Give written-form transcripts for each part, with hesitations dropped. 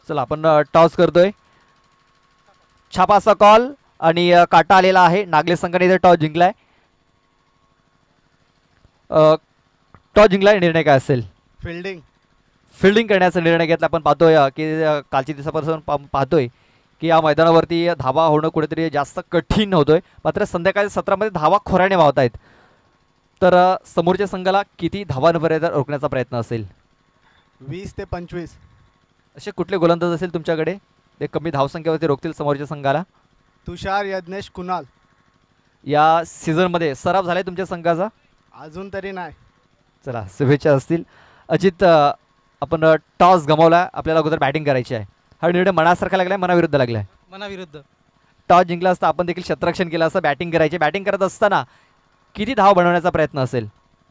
चला आपण टॉस करतोय. छापाचा कॉल आणि काटा आलेला आहे. नागले संघाने इथे टॉस जिंकलाय. टॉस जिंकलाय. निर्णय काय असेल? फिल्डिंग. फिल्डिंग करण्याचा निर्णय घेतला. आपण पाहतोय की कालच्या दिवसापासून पाहतोय की या मैदानावरती धावा होणं कुठेतरी जास्त कठीण होतोय. मात्र संध्याकाळी सत्रामध्ये धावा खोऱ्याने वाहत आहेत. तर समोरच्या संघाला किती धावांपर्यंत रोखण्याचा प्रयत्न असेल? 20 ते 25. असे कुठले गोलंदाज असेल तुमच्याकडे ते कमी धावसंख्येवरती रोखतील समोरच्या संघाला? तुषार, यज्ञेश, कुणाल. या सीझनमध्ये सराव झालाय तुमच्या संघाचा? अजून तरी नाही. चला शुभेच्छा असतील. अजित, आपण टॉस गमावला. आपल्याला अगोदर बॅटिंग करायची आहे. हा निर्णय मनासारखा लागलाय, मनाविरुद्ध लागलाय? मनाविरुद्ध. टॉस जिंकला असता आपण देखील क्षेत्ररक्षण केलं असतं. बॅटिंग करायची. बॅटिंग करत असताना किती धाव बनवण्याचा प्रयत्न असेल?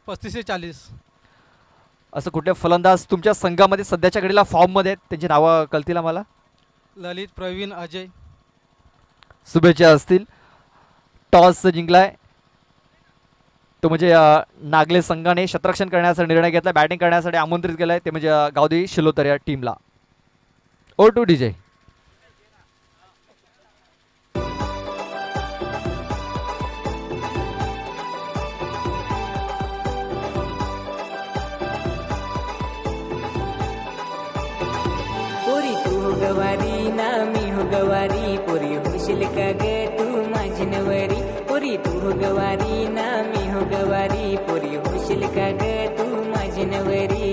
35 ते 40. असं कुठले फलंदाज तुमच्या संघामध्ये सध्याच्या घडीला फॉर्ममध्ये आहेत? त्यांची नावं कळतील आम्हाला? ललित, प्रवीण, अजय. शुभेच्छा असतील. टॉस जिंकलाय तो म्हणजे नागले संघाने क्षेत्ररक्षण करण्याचा निर्णय घेतला. बॅटिंग करण्यासाठी आमंत्रित केलंय ते म्हणजे गावदेवी शिलोतर या टीमला. ओ टू डीजे. पोरी तू हो गवारी ना मी हो गवारी, पोरी होशील का ग तू माझी नवरी. पोरी तू हो गवारी ना मी हो गवारी, पोरी होशील का ग तू माझी नवरी.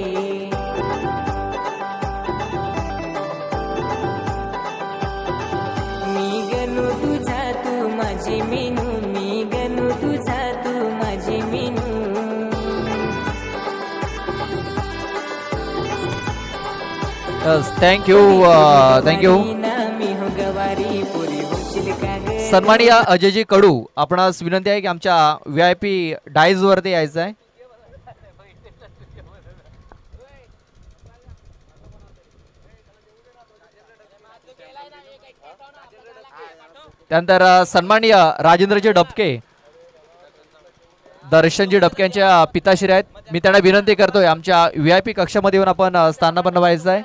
मी गणू तुझा तू माझी मिनू, मी गणू तुझा तू माझी मिनू. Thank you thank you. सन्माननीय अजयजी कडू, आपणास विनंती आहे की आमच्या VIP डायज वरती यायचं आहे. त्यानंतर सन्माननीय राजेंद्रजी डबके, दर्शनजी डबके यांच्या पिताश्री आहेत. मी त्यांना विनंती करतोय आमच्या VIP कक्षामध्ये येऊन आपण स्थानापन्न व्हायचं आहे.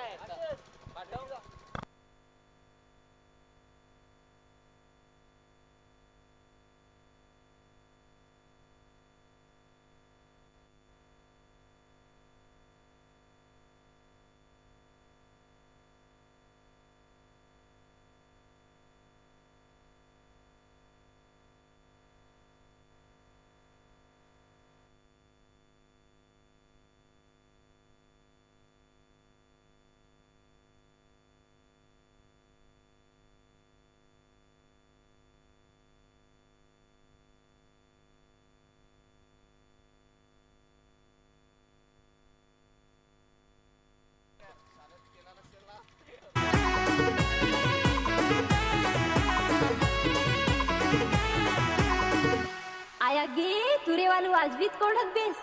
आया गे तुरे वालू वाजवीत कोणक बेस,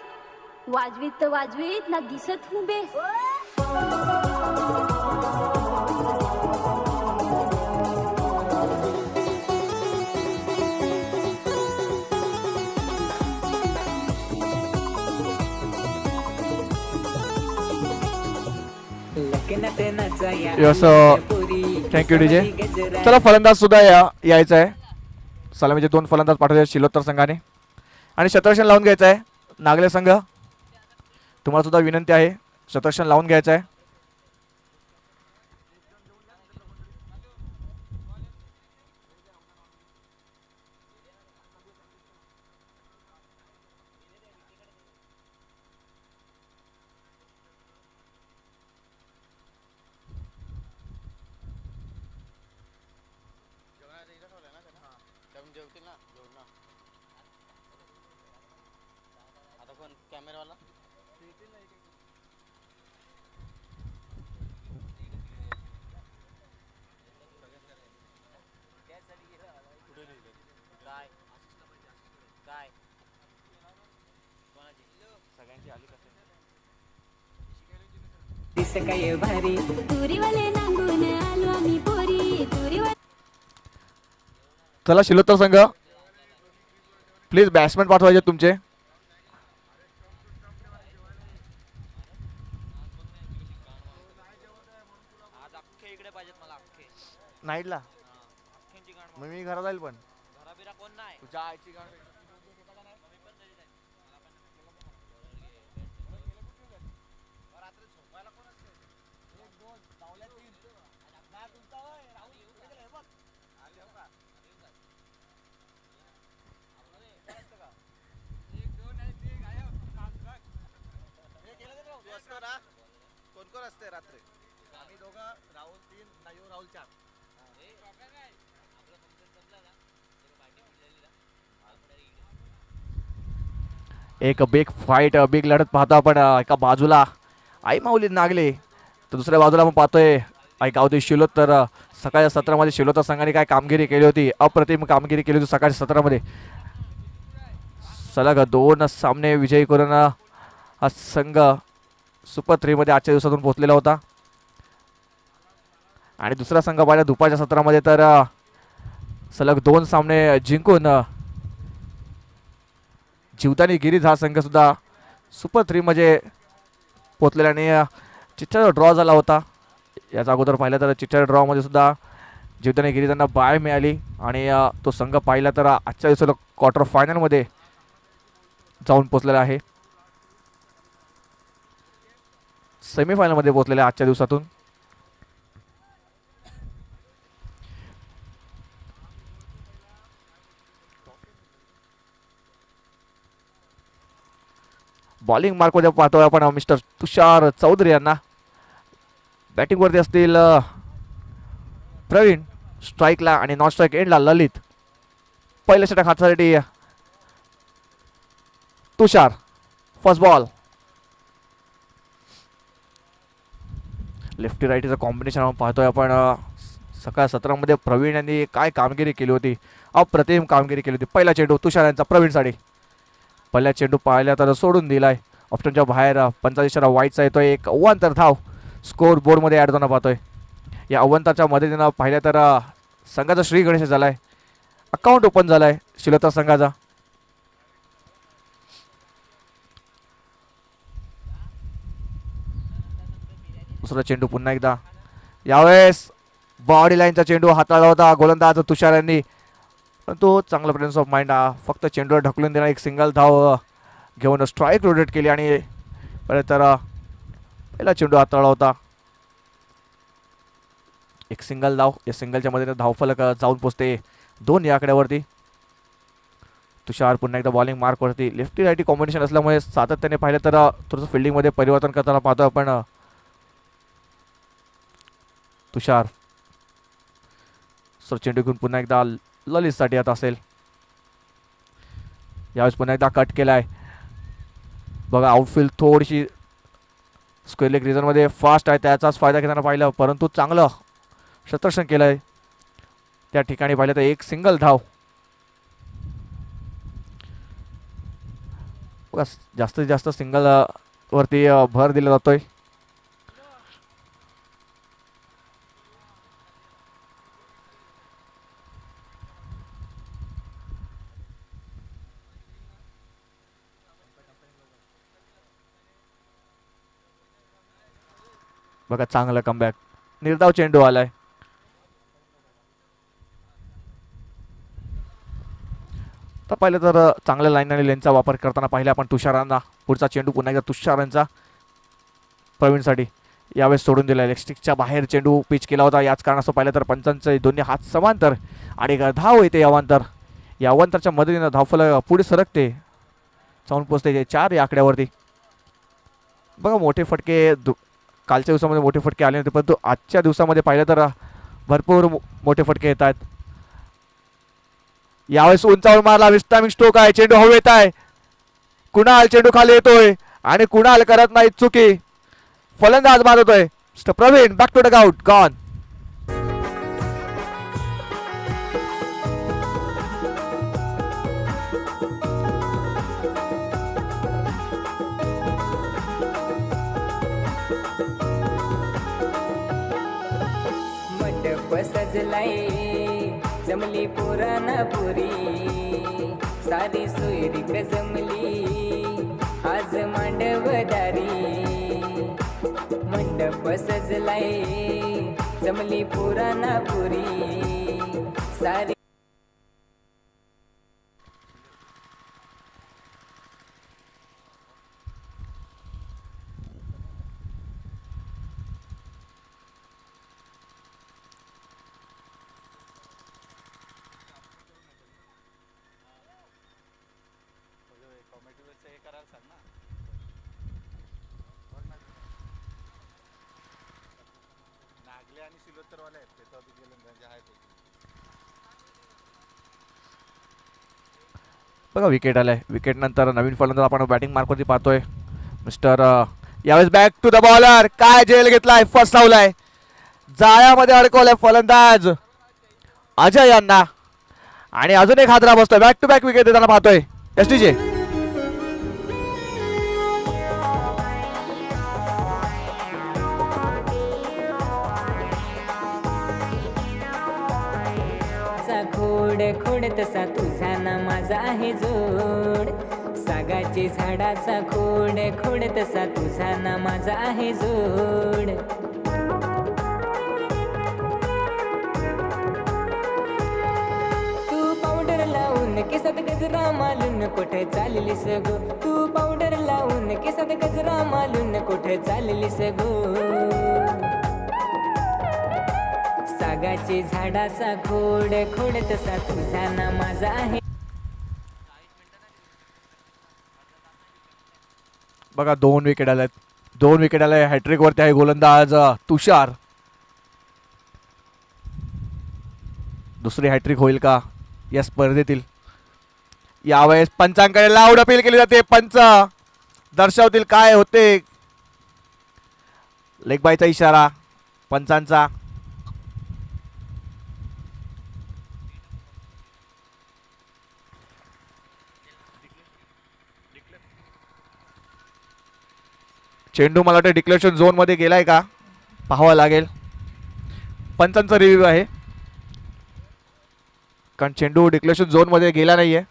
वाजवीत तर वाजवीत ना दिसत हूँ बेस. Thank you DJ. चला फलंदाज सुद्धा यायचा आहे. सलामीचे 2 फलंदाज पाठवले शिलोत्तर संघाने आणि क्षेत्ररक्षण लावून घ्यायचं आहे. नागले संघ तुम्हाला सुद्धा विनंती आहे, क्षेत्ररक्षण लावून घ्यायचं आहे. भारी तुरीवाले नांगून आलो आम्ही पोरी, तुरीवाले. चला शिलोत्तर संघ प्लीज बॅट्समॅन पाठवायचे तुमचे. आज अख्खे इकडे नाईटला मग मी घरात जाईल पण तुझ्या आईची गाण कोण कोण असते रात्री आम्ही दोघं राहुल 3 नायू राहुल 4 एक बिग फाईट बिग लढत पाहतो आपण एका बाजूला आई माऊली नागले तर दुसऱ्या बाजूला आपण पाहतोय आई गावदेवी शिलोत. तर सकाळच्या सत्रामध्ये शिलोता संघाने काय कामगिरी केली होती, अप्रतिम कामगिरी केली होती सकाळच्या सत्रामध्ये. सलग 2 सामने विजयी करून हा संघ सुपर 3 मध्ये आजच्या दिवसातून पोहोचलेला होता. आणि दुसरा संघ पाहिला दुपारच्या सत्रामध्ये तर सलग 2 सामने जिंकून जीवदानी गिरीज हा संघ सुद्धा सुपर 3 मध्ये पोहोचलेला आणि चिठ्ठ्याचा ड्रॉ झाला होता. याचा अगोदर पाहिलं तर चिठ्ठ्याच्या ड्रॉमध्ये सुद्धा जीवदानी गिरीजांना बाय मिळाली आणि तो संघ पाहिला तर आजच्या दिवसाला क्वार्टर फायनलमध्ये जाऊन पोहोचलेला आहे, सेमीफायनलमध्ये पोहोचलेला आजच्या दिवसातून. बॉलिंग मार्कमध्ये पाहतोय आपण मिस्टर तुषार चौधरी यांना. बॅटिंगवरती असतील प्रवीण, स्ट्राईकला आणि नॉन स्ट्राईक एंडला ललित. पहिल्या षटक हातासाठी तुषार. फर्स्ट बॉल लेफ्टी राईटीचं कॉम्बिनेशन पाहतोय आपण. सकाळ सत्रामध्ये प्रवीण यांनी काय कामगिरी केली होती, अप्रतिम कामगिरी केली होती. पहिला चेंडू तुषार यांचा प्रवीणसाठी. पहिला चेंडू पाहिला तर सोडून दिलाय ऑप्शनच्या बाहेर. पंचाचा इशारा वाईटचा येतोय. एक अव्वंतर धाव स्कोर बोर्डमध्ये ॲड होताना पाहतोय. या अव्वंताच्या मदतीनं पाहिलं तर संघाचा श्री गणेश झालाय, अकाउंट ओपन झालाय शिलोता संघाचा. दुसरा चेंडू पुन्हा एकदा, यावेळेस बॉडी लाईनचा चेंडू हाताळला होता गोलंदाज तुषार यांनी, परंतु चांगला प्रेझेन्स ऑफ माइंड फक्त चेंडूवर ढकलून देणार. एक सिंगल धाव घेऊन स्ट्राईक रोटेट केली आणि परत तर पहिला चेंडू हाताळला होता. एक सिंगल धाव, या सिंगलच्या मध्ये धावफलक जाऊन पोचते 2 या आकड्यावरती. तुषार पुन्हा एकदा बॉलिंग मार्कवरती. लेफ्टी राईटी कॉम्बिनेशन असल्यामुळे सातत्याने पाहिलं तर थोडंसं फिल्डिंगमध्ये परिवर्तन करताना पाहतो आपण. तुषार चेंडू घेऊन पुन्हा एकदा ललितसाठी आता असेल. यावेळेस पुन्हा एकदा कट केलाय बघा. आउटफील्ड थोडीशी स्क्वेअर लेग रिजनमध्ये फास्ट आहे, त्याचाच फायदा घेताना पाहिलं, परंतु चांगलं क्षेत्ररक्षण केलंय त्या ठिकाणी. पाहिलं तर एक सिंगल धाव. बघा जास्तीत जास्त सिंगल वरती भर दिला जातोय. बघा चांगला कमबॅक, निर्धाव चेंडू आलाय. तर पाहिलं तर चांगल्या लाईन आणि लेनचा वापर करताना पाहिलं आपण तुषारांना. पुढचा चेंडू पुन्हा एकदा तुषारांचा प्रवीणसाठी. यावेळेस सोडून दिला. लेगस्टिकच्या बाहेर चेंडू पिच केला होता. याच कारणास्तव पाहिलं तर पंचांचे दोन्ही हात समांतर आणि धाव येते अवांतर. या अवांतरच्या मदतीनं धावफलक पुढे सरकते, जाऊन पोचते 4 या आकड्यावरती. बघा मोठे फटके कालच्या दिवसामध्ये मोठे फटके आले होते, परंतु आजच्या दिवसामध्ये पाहिलं तर भरपूर मोठे फटके येत आहेत. यावेळेस उंचावर मारला, विस्टामिंग स्ट्रोक आहे, चेंडू हवेत आहे. कुणाल चेंडू खाली येतोय आणि कुणाल करत नाही चुकी. फलंदाज बाद होतोय. Praveen back to dugout, gone. सजलाय जमली पुराणा पुरी, सारी सोयरीक जमली आज मांडवदारी. मंडप सजलाय जमली पुराणा पुरी सारी. नागले आणि सिलोत्तरवाले आहेत ते तर गेले आहेत. बघा विकेट आलाय. विकेट नंतर नवीन फलंदाज आपण बॅटिंग मार्कवरती पाहतोय मिस्टर यावेळेस बॅक टू द बॉलर. काय झेल घेतलाय, फसवलाय, जाळ्यामध्ये अडकवलाय फलंदाज अजय यांना आणि अजून एक हादरा बसतोय. बॅक टू बॅक विकेट देताना पाहतोय एसटीजे. खोड खोड तसा तुझा ना माझा आहे जोड. सागाची झाडाचा खोड खोड तसा तुझा ना माझा आहे जोड. तू पावडर लावून केसात गजरा मालून कुठे चाललीस गो. तू पावडर लावून केसात गजरा मालून कुठे चाललीस गो. सागाची झाडाचा खोड खोड तसा तुझा ना माझा आहे. बघा 2 विकेट आल्यात. 2 विकेट आल्या. हॅट्रिक वरती आहे गोलंदाज तुषार. दुसरी हॅट्रिक होईल का या स्पर्धेतील. यावेळेस पंचांकडे लाऊड अपील केली जाते. पंच दर्शवतील काय होते. लेग बायचा इशारा पंचांचा. चेंडू मला वाटतं डिक्लेरेशन झोन मध्ये गेलाय का पाहावं लागेल. पंचांचा रिव्ह्यू आहे कारण चेंडू डिक्लेरेशन झोन मध्ये गेला नाहीये.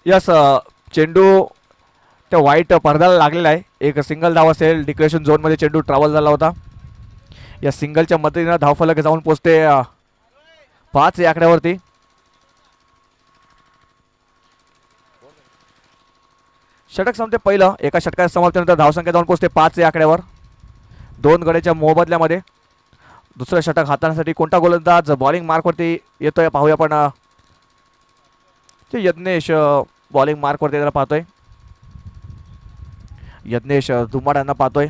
यस चेंडू त्या व्हाईट पडद्याला लागलेला आहे. एक सिंगल धाव असेल. डिक्लेरेशन झोन मध्ये चेंडू ट्रॅव्हल झाला होता. या सिंगलच्या मदतीने धावफलक जाऊन पोहोचते 5 या आकड्यावरती. षटक संपते पहिलं. एका षटकाच्या समाप्तीनंतर धावसंख्या जाऊन पोहोचते 5 या आकड्यावर. 2 गड्याच्या मोबदल्यामध्ये दुसरं षटक हाताळण्यासाठी कोणता गोलंदाज बॉलिंग मार्कवरती येतोय पाहूया. पण यज्ञेश बॉलिंग मार्कवरती त्याला पाहतोय. यज्ञेश धुमाड यांना पाहतोय.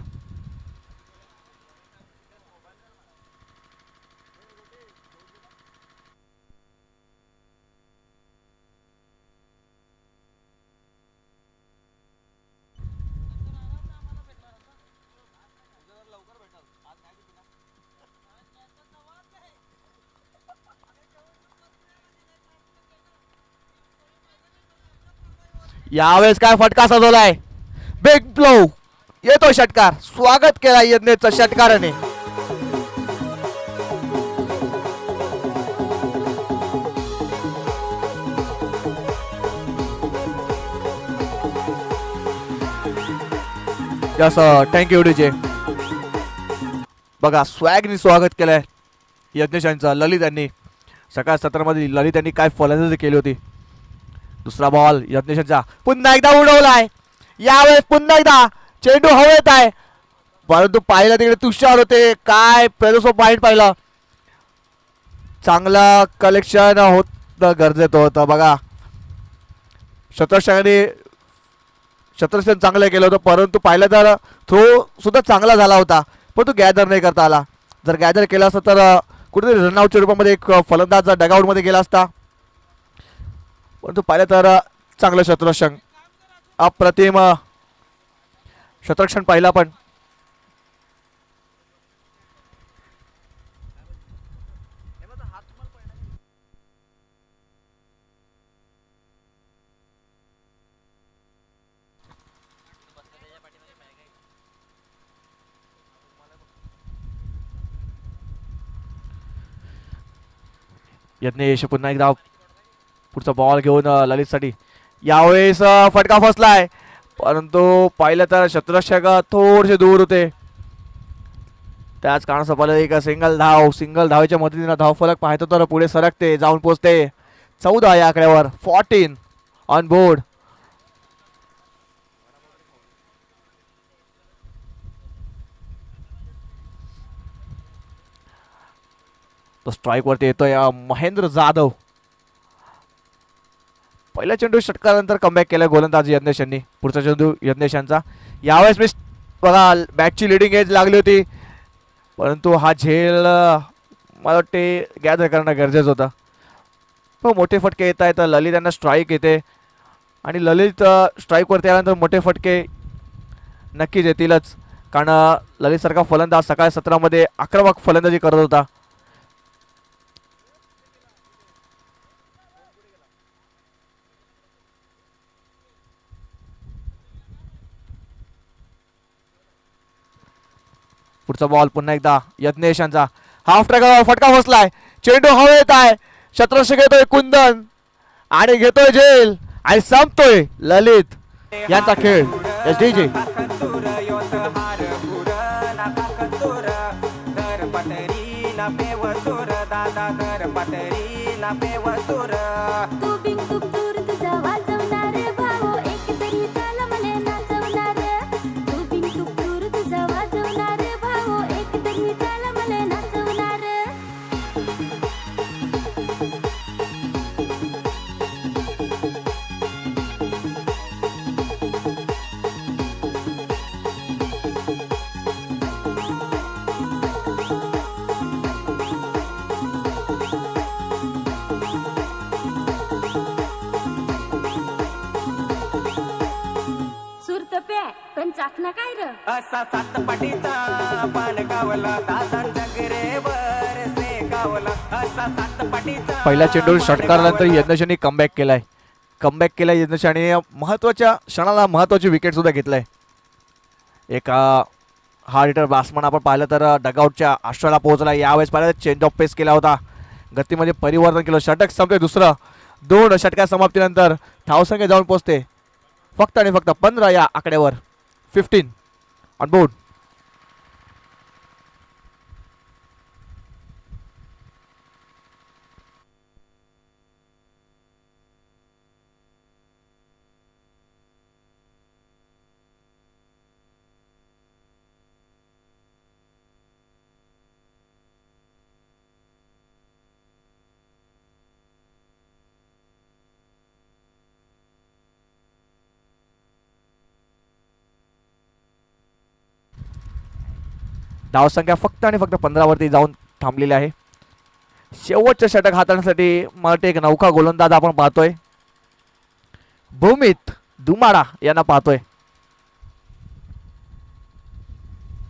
यावेळेस काय फटका सजवलाय. बिग ब्लो येतो षटकार. स्वागत केला यज्ञेशचं षटकाराने. Yes thank you DJ. बघा स्वॅगनी स्वागत केलंय यज्ञेश यांचं. ललित यांनी सकाळ सत्रामध्ये ललित यांनी काय फलंदाजी केली होती. दुसरा बॉल यज्ञेशांचा पुन्हा एकदा उडवलाय. यावेळेस पुन्हा एकदा चेंडू हवेत आहे परंतु पाहिलं तिकडे तुषार होते. काय पेरोसो पॉइंट पाहिलं. चांगलं कलेक्शन होत गरजेचं होतं. बघा शतरक्षण चांगलं केलं होतं परंतु पाहिलं तर थ्रो सुद्धा चांगला झाला होता पण तो गॅदर नाही करता आला. जर गॅदर केला असता तर कुठेतरी रनआउटच्या रूपामध्ये एक फलंदाज डगआउटमध्ये गेला असता. परंतु पाहिलं तर चांगलं शतरक्षण अप्रतिम शतरक्षण पाहिला. पण यज्ञेश पुन्हा एकदा पुढचा बॉल घेऊन ललितसाठी. यावेळेस फटका फसलाय, परंतु पाहिलं तर शत्रक्षक थोडेसे दूर होते. त्याच कारणास्तव एक सिंगल धावेच्या मदतीने धावफलक पाहतो तर पुढे सरकते, जाऊन पोहोचते 14 या आकड्यावर. 14 ऑन बोर्ड. तो स्ट्राईक वरती येतोय महेंद्र जाधव. पहिल्या चेंडू षटकानंतर कमबॅक केलं गोलंदाज यज्ञेश यांनी. पुढचा चेंडू यज्ञेश यांचा. यावेळेस मिस बघा बॅटची लिडिंग एज लागली होती, परंतु हा झेल मला वाटते गॅदर करणं गरजेचं होतं. पण मोठे फटके येत आहेत. ललित यांना स्ट्राईक येते आणि ललित स्ट्राईकवरती आल्यानंतर मोठे फटके नक्कीच येतीलच, कारण ललित सारखा फलंदाज सकाळी सत्रामध्ये आक्रमक फलंदाजी करत होता. पुढचा बॉल पुन्हा एकदा यज्ञेश यांचा. हाफ ट्रॅकवर फटका बसलाय, चेंडू हवेत आहे, शत्रक्षक घेतोय कुंदन आणि घेतोय झेल आणि संपतोय ललित यांचा खेळ. एसडीजे तू बिन तू दूर तुझा वाजवणार भावो एकतरी चाल मले नाचवणार. तू बिन तू दूर तुझा वाजवणार भावो एकतरी चाल मले नाचवणार. सुरतप्या पण चाकणा काय र असा सातपाटीचा पान गावला दादा डगरेवर से गावला. असा सातपाटीचा पहिल्या चेंडूवर षटकारानंतर यज्ञेश यांनी कमबॅक केलाय यज्ञेश आणि महत्वाच्या क्षणाला महत्वाची विकेट सुद्धा घेतलाय. एक हार्ड हिटर बॅट्समन आपण पाहिलं तर डगआउटच्या आश्रयाला पोहोचला. यावेळेस पाहिलं चेंज ऑफ पेस केला होता, गतीमध्ये परिवर्तन केलं. षटक संपते दुसरं. 2 षटका समाप्तीनंतर धावसंख्या जाऊन पोहोचते फक्त आणि फक्त 15 या आकड्यावर. 15 ऑन बोर्ड. धावसंख्या फक्त आणि फक्त 15 वरती जाऊन थांबलेली आहे. शेवटचे षटक हाताळण्यासाठी मला एक नौका गोलंदाज आपण पाहतोय, भूमित दुमाडा यांना पाहतोय.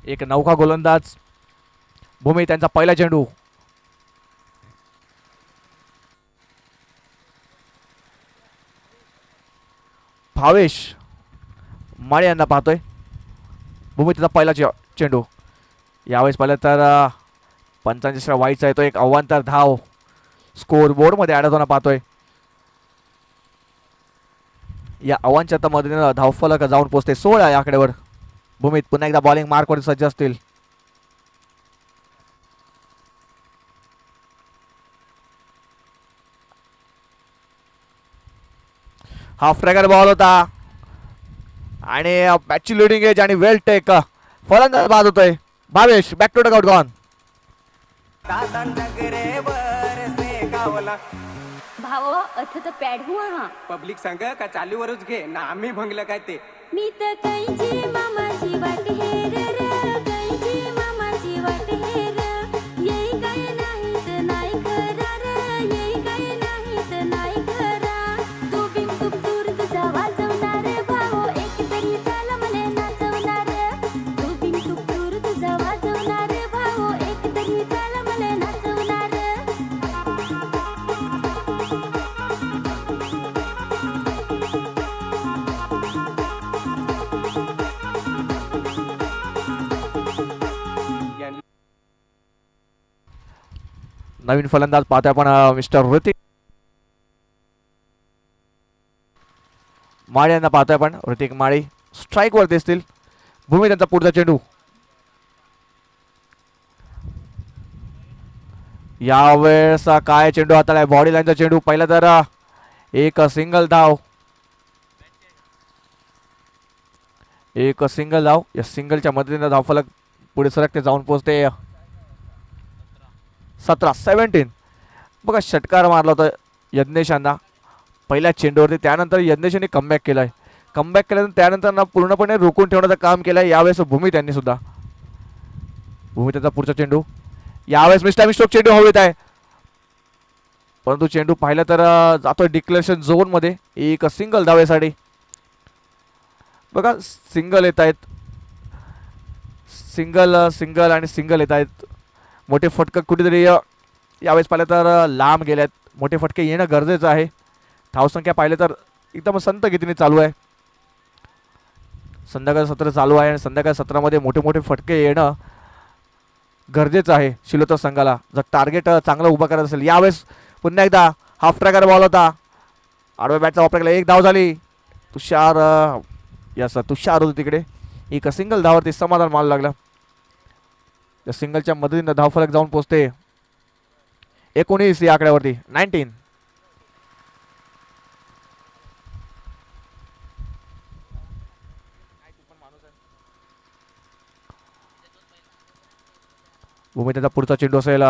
एक नौका गोलंदाज भूमित त्यांचा पहिला चेंडू. भावेश माळे यांना पाहतोय. भूमितीचा पहिला चेंडू. यावेळेस पाहिलं तर 85 वाईटचा येतो. एक अवांतर धाव स्कोर बोर्ड मध्ये ऍड होताना पाहतोय. या अवांतर मदतीने धावफलक जाऊन पोहोचते 16 या आकड्यावर. भूमित पुन्हा एकदा बॉलिंग मार्कवर सज्ज असतील. हाफ ट्रॅकर बॉल होता आणि बॅटची लिडिंग एज आणि वेल टेक. फलंदाज बाद होतोय Bhavesh. Back to dugout gone. दादा डगरेवर से गावला. भावो अथ तर पॅड हुआ हा पब्लिक संग का चालीवरच घे ना आम्ही भंगलं काय ते. मी तर कैची मामाची वाट हेर र कैची मामाची वाट हेर. येई काय नाही तर नाही खरा र येई काय नाही तर नाही खरा. तू बिन तू दूर तुझा वाजवणार भावो एकतरी चाल मले नाचवणार. तू बिन तू दूर तुझा वाजवणार भावो एकतरी चाल मले नाचवणार. नवीन फलंदाज पाहतोय आपण मिस्टर ऋतिक माळी यांना पाहतोय आपण. ऋतिक माळी स्ट्राईक वरती असतील. भूमी त्यांचा पुढचा चेंडू. यावेळेस काय चेंडू हाताळाय. बॉडी लाईनचा चेंडू. पहिला तर एक सिंगल धाव. एक सिंगल धाव. या सिंगलच्या मदतीने धावफलक पुढे सरकते जाऊन पोहोचते 17 बघा. षटकार मारला होता यज्ञेशांना पहिल्या चेंडूवरती. त्यानंतर यज्ञेशांनी कमबॅक केलाय. कमबॅक केल्यानंतर त्यानंतर ना पूर्णपणे रोखून ठेवण्याचं काम केलंय यावेळेस भूमी त्यांनी सुद्धा. भूमी त्यांचा पुढचा चेंडू. यावेळेस मिस्टर स्ट्रोक चेंडू हवेत आहे परंतु चेंडू पाहिलं तर जातोय डिक्लेरेशन झोन मध्ये. एक सिंगल धावेसाठी. बघा सिंगल येत आहेत. सिंगल आणि सिंगल येत आहेत. मोठे फटके कुठेतरी यावेळेस पाहिलं तर लांब गेल्यात. मोठे फटके येणं गरजेचं आहे. धावसंख्या पाहिलं तर एकदम संत गतीने चालू आहे. संध्याकाळ सत्र चालू आहे आणि संध्याकाळ सत्रामध्ये मोठे मोठे फटके येणं गरजेचं आहे शिलोतर संघाला जर टार्गेट चांगलं उभं करत असेल. यावेळेस पुन्हा एकदा हाफ ट्रॅकर बॉल होता. आडव्या बॅटचा वापर केला. एक धाव झाली. तुषार तुषार होतं तिकडे. एक सिंगल धावावरती समाधान मानू लागलं. या सिंगलच्या मदतीने धावफलक जाऊन पोहोचते 19 या आकड्यावरती. 19. भूमी त्यांचा पुढचा चेंडू असेल.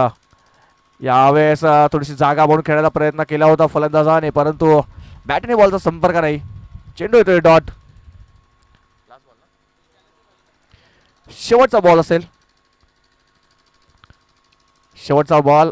यावेळेस थोडीशी जागा बनवून खेळायचा प्रयत्न केला होता फलंदाजाने परंतु बॅटने बॉलचा संपर्क नाही. चेंडू येतोय डॉट. शेवटचा बॉल असेल. शेवटचा बॉल.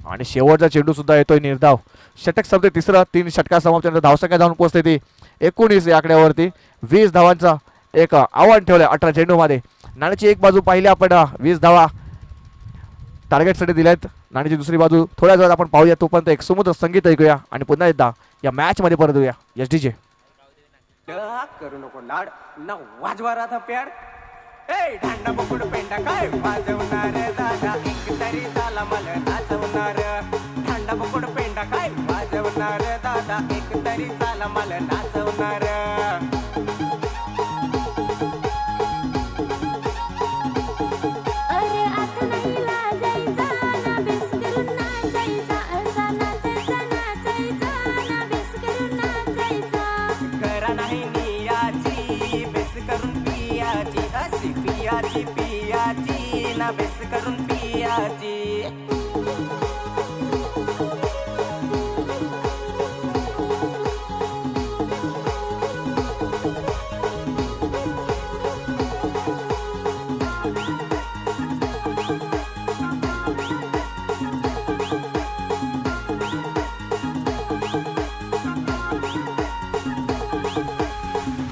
आणि शेवटचा चेंडू सुद्धा येतोय निर्धाव. षटक संपते तिसरं. 3 षटका समाप्त. धावसंख्या जाऊन पोहोचते ती 19 या आकड्यावरती. 20 धावांचा एक आव्हान ठेवलंय 18 चेंडूमध्ये. नाण्याची एक बाजू पाहिली आपण 20 धावा टार्गेटसाठी दिल्यात. नाण्याची दुसरी बाजू थोड्या वेळात आपण पाहूया. तोपर्यंत एक सुमधुर संगीत ऐकूया आणि पुन्हा एकदा या मॅच मध्ये परत येऊया. एसडीजे करू नको लाड ना वाजवा राधा प्याड. ए ढांडा बकुड पेंडा काय वाजवणार दादा एक तरी झाला मला नाचवणार. ढांडा बकुड पेंडा काय वाजवणार दादा एक तरी झाला मला नाचवणार. अरे आता नाही लाजायचा ना बेस करून नाचायचा. असा नाचायचा नाचायचा ना बेस करून नाचायचा. करा नाही नियाची बेस करून पियाची. अशी पियाची पियाची ना बेस करून पियाची.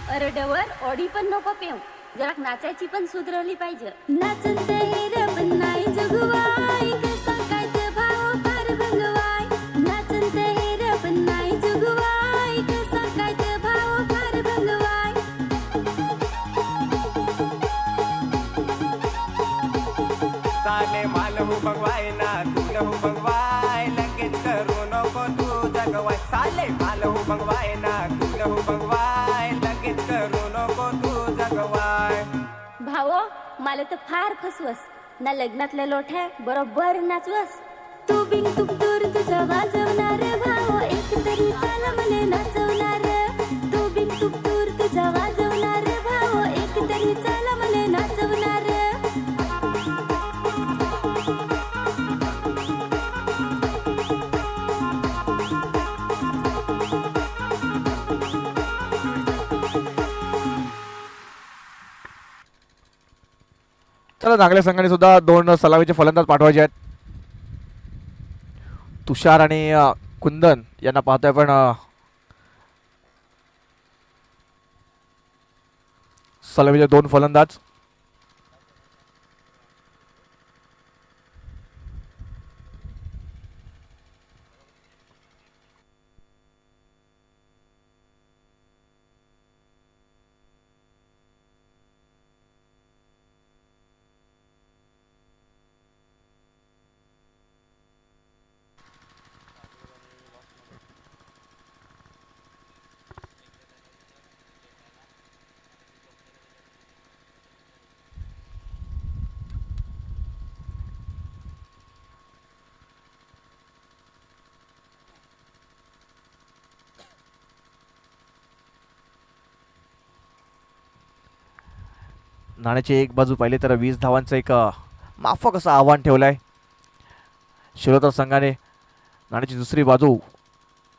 अरडवर ओढी पण नको पेऊ. जरा नाचायची पण सुधरवली पाहिजे. नाचत हेर पण नाही जगवाय. कसा काय ते भाव फार भंगवाय. नाचत हेर पण नाही जगवाय. कसा काय ते भाव फार भंगवाय. साले माल हो भगवाय ना तुल हो भगवाय. लगेच करू नको तू जगवाय. साले माल हो भगवाय ना तुल हो भगवाय. लगेच करू नको तू जगवाय. भावो मला तर फार फसवस. ना लग्नातल्या लोठ्या बरोबर नाचवस. तू बिन तू दूर तुझा वाजवणार भावो एक तरी चाल मले नाचवणार. तू बिन तू दूर तुझा वाजवणार भावो एक तरी चाल मले नाचवणार. चला नागल्या संघाने सुद्धा 2 सलामीचे फलंदाज पाठवायचे आहेत. तुषार आणि कुंदन यांना पाहतोय आपण. सलामीचे 2 फलंदाज. नाण्याची एक बाजू पाहिली तर 20 धावांचं एक माफक असं आव्हान ठेवलंय शिरोतर संघाने. नाण्याची दुसरी बाजू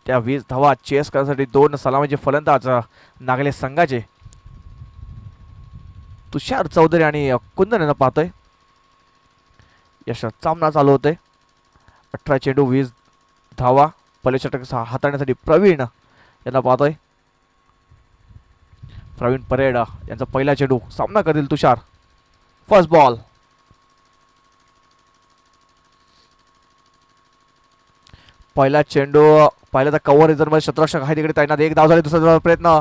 त्या 20 धावा चेस करण्यासाठी 2 सलामीचे फलंदाज नागले संघाचे तुषार चौधरी आणि कुंदन यांना पाहतोय. यशात सामना चालू होतोय. 18 चेंडू 20 धावा. पहिले षटक हाताळण्यासाठी प्रवीण यांना पाहतोय. प्रवीण परेड यांचा पहिला चेंडू सामना करतील तुषार. First ball. पहिला चेंडू पहिला तर कव्हर रिझर्व्हमध्ये शतरक्षक आहे तिकडे तैनात. एक धाव झाली. दुसरा प्रयत्न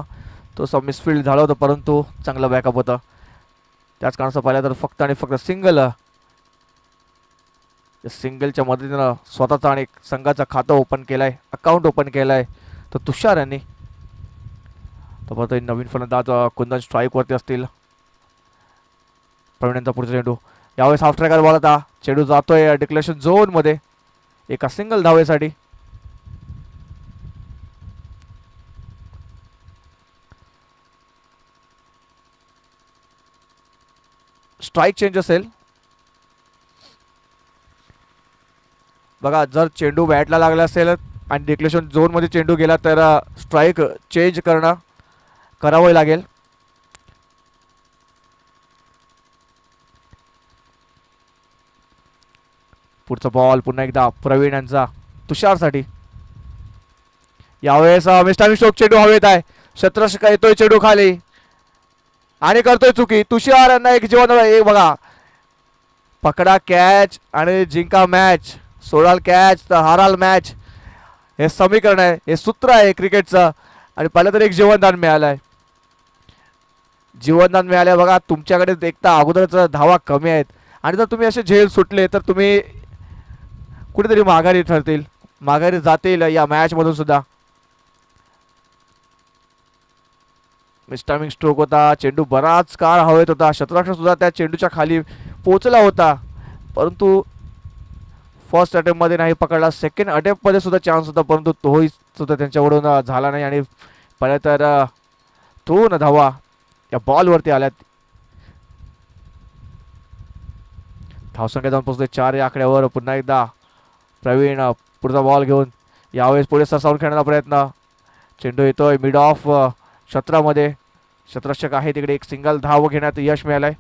तो मिसफिल्ड झाला होता परंतु चांगलं बॅकअप होतं. त्याच कारणाचं पहिला तर फक्त आणि फक्त सिंगलच्या मदतीनं स्वतःचा आणि संघाचं खातं ओपन केलंय. अकाउंट ओपन केलंय तर तुषार यांनी. तर नवीन फलंदाज कुंदन स्ट्राईक वरती असतील. प्रवीण यांचा पुढचा चेंडू यावेळेस हाफ ट्रॅकर बॉल होता. चेंडू जातोय डिक्लेरेशन झोन मध्ये एका सिंगल धावेसाठी. स्ट्राईक चेंज असेल बघा. जर चेंडू बॅटला लागला असेल आणि डिक्लेरेशन झोन मध्ये चेंडू गेला तर स्ट्राईक चेंज करावं लागेल. पुढचा बॉल पुन्हा एकदा प्रवीण यांचा तुषारसाठी. यावेळेस मिस्टामी स्ट्रोक चेंडू हवेत आहे. शतरक्षक येतोय चेंडू खाली आणि करतोय चुकी. तुषार यांना एक जीवन एक बघा. पकडा कॅच आणि जिंका मॅच. सोडाल कॅच तर हाराल मॅच. हे समीकरण आहे. हे सूत्र आहे क्रिकेटचं. आणि पहिलं तर एक जीवनदान मिळालंय. जीवनदान मिळालंय बघा. तुमच्याकडे एकदा अगोदरच धावा कमी आहेत आणि जर तुम्ही असे झेल सुटले तर तुम्ही कुठेतरी माघारी ठरतील. माघारी जातील या मॅच मधून सुद्धा. मिस्टामिंग स्ट्रोक होता. चेंडू बराच काळ हवेत होता. शतरक्षक सुद्धा त्या चेंडूच्या खाली पोहोचला होता परंतु फर्स्ट अटेम्प्ट मध्ये नाही पकडला. सेकंड अटेम्प्ट मध्ये सुद्धा चान्स होता परंतु तोही सुद्धा त्यांच्याकडून झाला नाही. आणि पहिल्या तर 2 धावा या बॉलवरती आल्यात. धावसंख्या जाऊन पोहोचले 4 या आकड्यावर. पुन्हा एकदा प्रवीण पुढचा बॉल घेऊन यावेळेस पुढे सरसावून खेळण्याचा प्रयत्न. चेंडू येतोय मिड ऑफ क्षेत्रामध्ये. शतरक्षक आहे तिकडे. एक सिंगल धाव घेण्यात यश मिळालंय.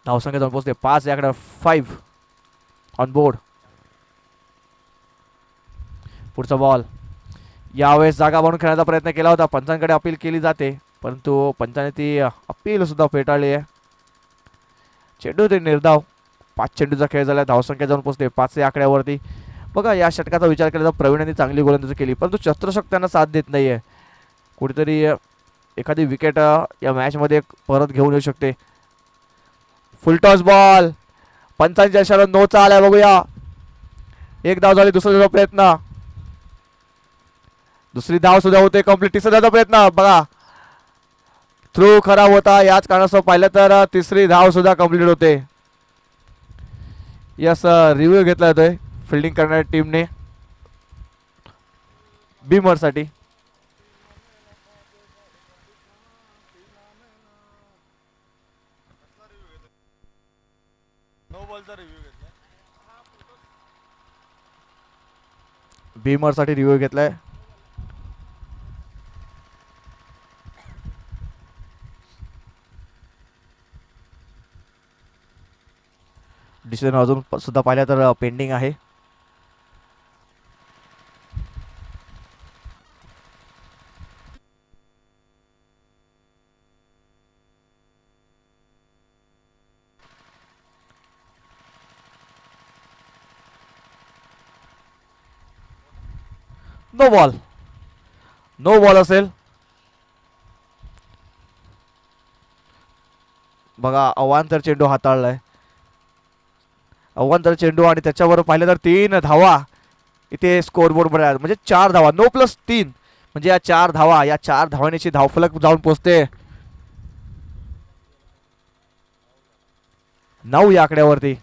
धावसंख्या जाऊन पोहोचते 5 या आकड्यावर. 5 ऑन बोर्ड. पुढचा बॉल यावेळेस जागा बनवून खेळण्याचा प्रयत्न केला होता. पंचांकडे अपील केली जाते परंतु पंचाने ती अपील सुद्धा फेटाळली आहे. चेंडू ते निर्धाव. 5 चेंडूचा खेळ झाला. धावसंख्या जाऊन पोहोचते 5 या आकड्यावरती. बघा या षटकाचा विचार केला तर प्रवीणांनी चांगली गोलंदाजी केली परंतु शस्त्रक्षक त्यांना साथ देत नाहीये. कुठेतरी एखादी विकेट या मॅच मध्ये परत घेऊन येऊ शकते. Full toss ball. पंचांच्या इशारा नोचा आलाय. बघूया. एक धाव झाली. दुसरा प्रयत्न. दुसरी धाव सुद्धा होते कंप्लीट. तिसरा प्रयत्न बघा. थ्रू खराब होता. याच कारणास्तव पाहिलं तर तिसरी धाव सुद्धा कंप्लीट होते. यस रिव्ह्यू घेतला जातोय फिल्डिंग करणाऱ्या टीमने बीमर साठी. बीमर साठी रिव्ह्यू घेतलाय. डिसिजन अजून सुद्धा पाहिलं तर पेंडिंग आहे. No ball. नो बॉल असेल बघा. अवांतर चेंडू हाताळलाय. अवांतर चेंडू आणि त्याच्यावर पाहिलं तर 3 धावा इथे स्कोरबोर्ड वर म्हणजे 4 धावा. 9+3 म्हणजे या 4 धावा. या 4 धावांची धावफलक जाऊन पोहोचते 9 या आकड्यावरती.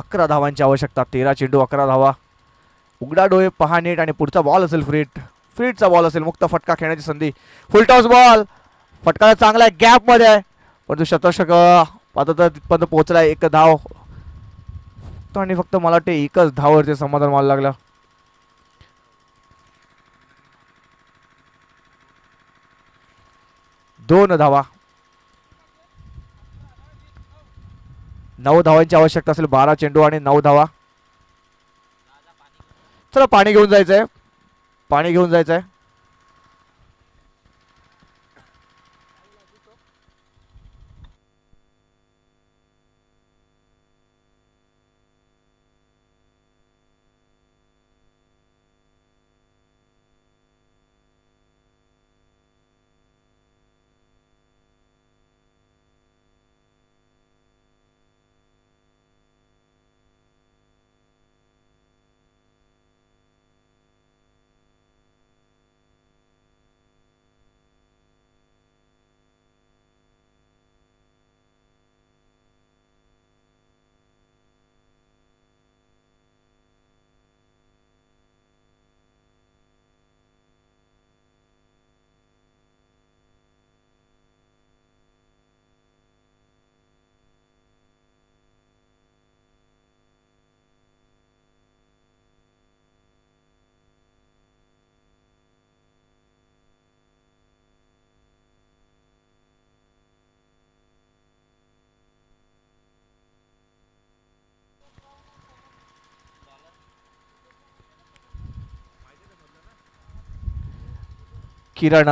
11 धावांची आवश्यकता. 13 चेंडू 11 धावा. उघडा डोळे पहा नीट आणि पुढचा बॉल असेल फ्रीटचा बॉल असेल. मुक्त फटका खेळण्याची संधी. Full toss ball. फटका चांगला आहे, गॅप मध्ये आहे, पण तो शतक आता तर तिथपर्यंत पोहोचलाय. 1 धाव आणि फक्त मला वाटते 1च धावावरती समाधान व्हायला लागलं. दोन धावा. 9 धावांची आवश्यकता असेल. 12 चेंडू आणि 9 धावा. चला पाणी घेऊन जायचंय. किरण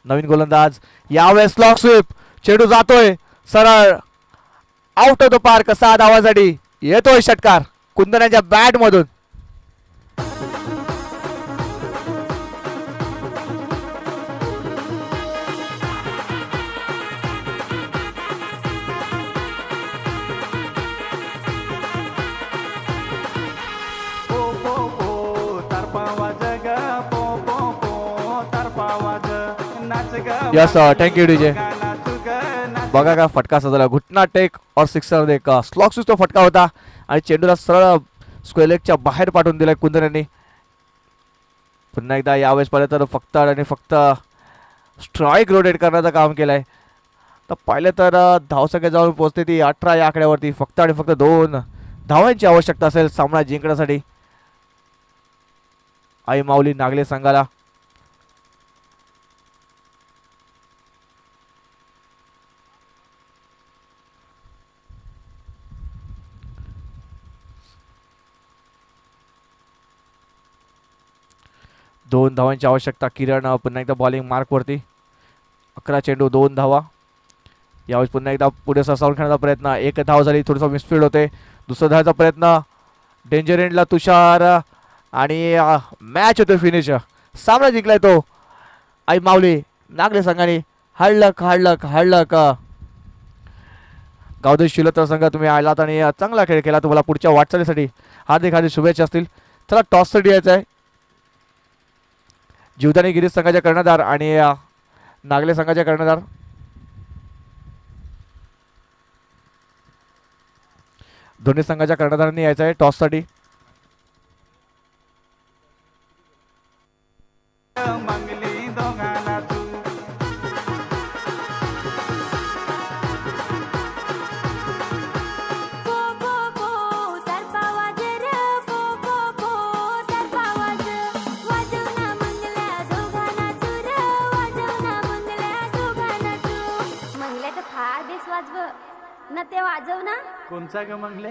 नवीन गोलंदाज. यावेळेस स्लॉग स्वीप. चेंडू जातोय सरळ आउट ऑफ द पार्क. 6 धावांसाठी येतोय षटकार कुंदनाच्या बॅट मधून. Yes thank you DJ. बघा का फटका सजला. घुटना टेक और सिक्सर एक स्लॉग स्वीप तो फटका होता आणि चेंडूला सरळ स्क्वेअर लेगच्या बाहेर पाठवून दिलाय कुंदन यांनी. पुन्हा एकदा यावेळेस पाहिलं तर फक्त आणि फक्त स्ट्राईक रोटेट करण्याचं काम केलंय. तर पाहिलं तर धावसंख्या जाऊन पोहोचते ती 18 या आकड्यावरती. फक्त आणि फक्त 2 धावांची आवश्यकता असेल सामना जिंकण्यासाठी आई माऊली नागले संघाला. दोन धावांची आवश्यकता. किरण पुन्हा एकदा बॉलिंग मार्कवरती. 11 चेंडू 2 धावा. यावेळेस पुन्हा एकदा पुढे सरसावून खेळण्याचा प्रयत्न. 1 धाव झाली. थोडंसं मिसफील्ड होते. दुसरा धावाचा प्रयत्न. डेंजर एंडला तुषार आणि मॅच होते फिनिश. सामना जिंकलाय तो आई माऊली नागले संघाने. हडलक गावदेश शिलोत्तर संघ तुम्ही आलात आणि चांगला खेळ केला. तुम्हाला पुढच्या वाटचालीसाठी हार्दिक शुभेच्छा असतील. चला टॉससाठी यायचं आहे. जीवदानी गिरीश संघाच्या कर्णधार आणि नागले संघाच्या कर्णधार. दोन्ही संघाच्या कर्णधारांनी यायचं आहे टॉससाठी. न ते वाजव ना. कोणचा ग मंगले?